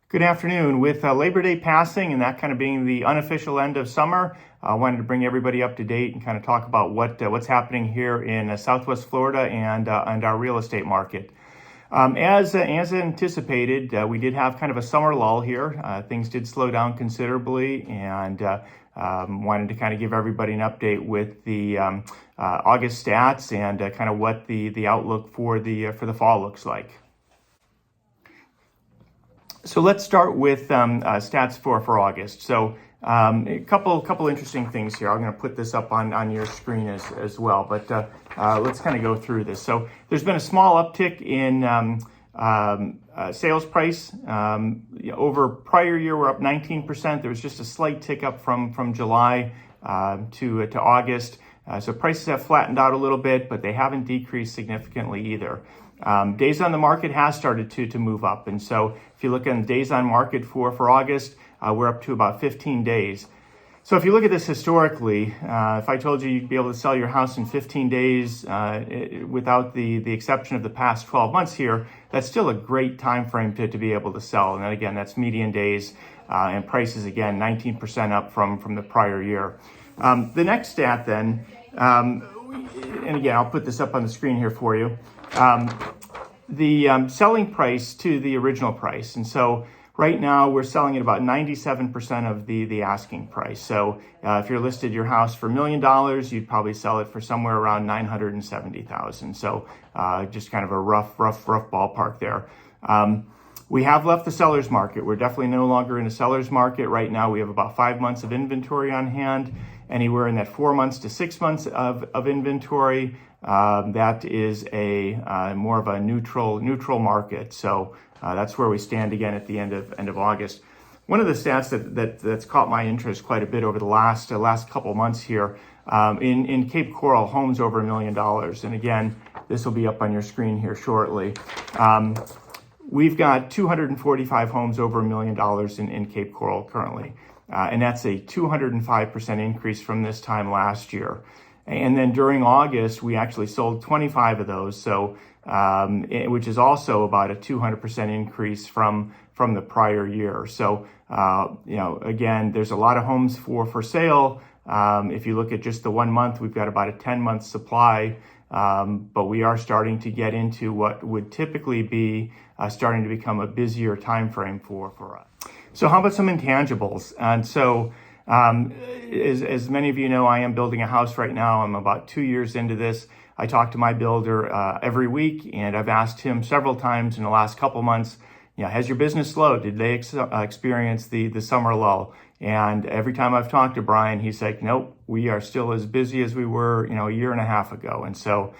Good afternoon. With Labor Day passing and that kind of being the unofficial end of summer, I wanted to bring everybody up to date and kind of talk about what's happening here in Southwest Florida and our real estate market. As anticipated, we did have kind of a summer lull here. Things did slow down considerably, and wanted to kind of give everybody an update with the August stats and kind of what the outlook for the fall looks like. So let's start with stats for August. So a couple interesting things here. I'm going to put this up on your screen as well, but let's kind of go through this. So there's been a small uptick in sales price. Over prior year, we're up 19%. There was just a slight tick up from July to August. So prices have flattened out a little bit, but they haven't decreased significantly either. Days on the market has started to move up. And so if you look at the days on market for August, we're up to about 15 days. So if you look at this historically, if I told you you'd be able to sell your house in 15 days without the exception of the past 12 months here, that's still a great time frame to be able to sell. And then again, that's median days and prices, again, 19% up from the prior year. The next stat then, and again, I'll put this up on the screen here for you. The selling price to the original price. And so right now we're selling at about 97% of the asking price. So if you're listed your house for $1 million, you'd probably sell it for somewhere around $970,000. So just kind of a rough ballpark there. We have left the seller's market. We're definitely no longer in a seller's market. Right now we have about 5 months of inventory on hand, anywhere in that 4 months to 6 months of inventory. That is a more of a neutral market. So that's where we stand again at the end of August. One of the stats that's caught my interest quite a bit over the last couple months here, in Cape Coral, homes over $1 million. And again, this will be up on your screen here shortly. We've got 245 homes over $1 million in Cape Coral currently. And that's a 205% increase from this time last year. And then during August, we actually sold 25 of those, so which is also about a 200% increase from the prior year. So, again, there's a lot of homes for sale. If you look at just the 1 month, we've got about a 10-month supply, but we are starting to get into what would typically be starting to become a busier time frame for us. So how about some intangibles? And so, as many of you know, I am building a house right now. I'm about 2 years into this. I talk to my builder every week, and I've asked him several times in the last couple months, has your business slowed? Did they experience the summer lull? And every time I've talked to Brian, he's like, nope, we are still as busy as we were, a year and a half ago. And so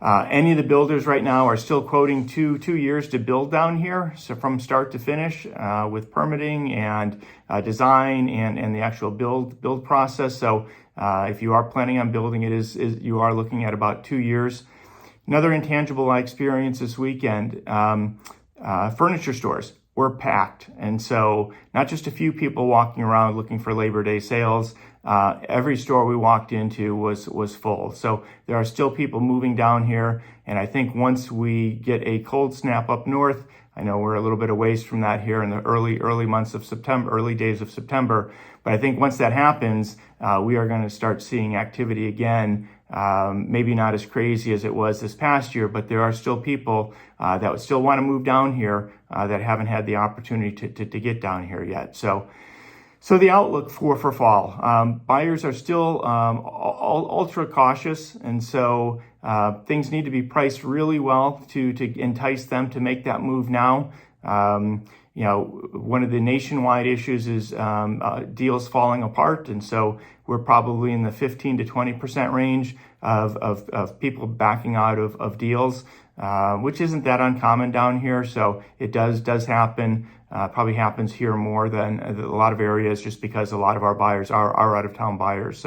any of the builders right now are still quoting two years to build down here. So from start to finish with permitting and design and the actual build process. So if you are planning on building it, you are looking at about 2 years. Another intangible I experienced this weekend, furniture stores were packed. And so not just a few people walking around looking for Labor Day sales. Every store we walked into was full. So there are still people moving down here. And I think once we get a cold snap up north, I know we're a little bit a ways from that here in the early months of September, early days of September. But I think once that happens, we are going to start seeing activity again. Maybe not as crazy as it was this past year, but there are still people that would still want to move down here that haven't had the opportunity to get down here yet. So the outlook for fall, buyers are still ultra cautious, and so things need to be priced really well to entice them to make that move now. One of the nationwide issues is deals falling apart, and so we're probably in the 15 to 20% range of people backing out of deals, which isn't that uncommon down here. So it does happen. Probably happens here more than a lot of areas, just because a lot of our buyers are out of town buyers.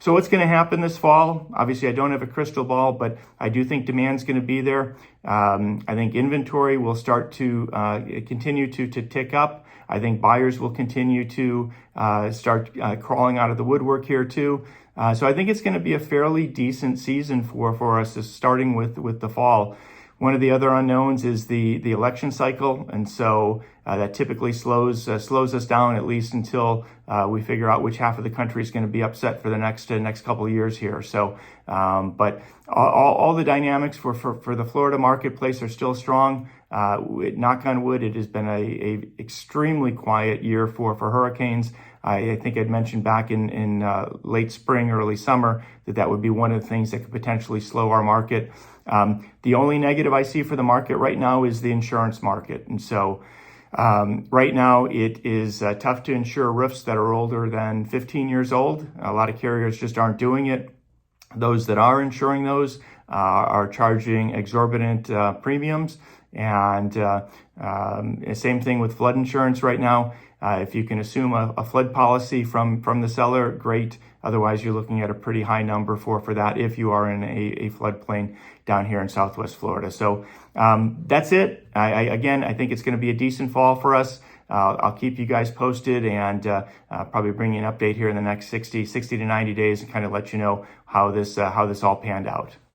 So what's going to happen this fall? Obviously, I don't have a crystal ball, but I do think demand's going to be there. I think inventory will start to continue to tick up. I think buyers will continue to start crawling out of the woodwork here too. So I think it's going to be a fairly decent season for us, starting with the fall. One of the other unknowns is the election cycle, and so that typically slows us down, at least until we figure out which half of the country is going to be upset for the next couple of years here. So, but all the dynamics for the Florida marketplace are still strong. Knock on wood, it has been a extremely quiet year for hurricanes. I think I'd mentioned back in late spring, early summer, that would be one of the things that could potentially slow our market. The only negative I see for the market right now is the insurance market. And so right now it is tough to insure roofs that are older than 15 years old. A lot of carriers just aren't doing it. Those that are insuring those are charging exorbitant premiums. And same thing with flood insurance right now. If you can assume a flood policy from the seller, great. Otherwise, you're looking at a pretty high number for that if you are in a floodplain down here in Southwest Florida. So that's it. I think it's going to be a decent fall for us. I'll keep you guys posted and probably bring you an update here in the next 60 to 90 days and kind of let you know how this all panned out.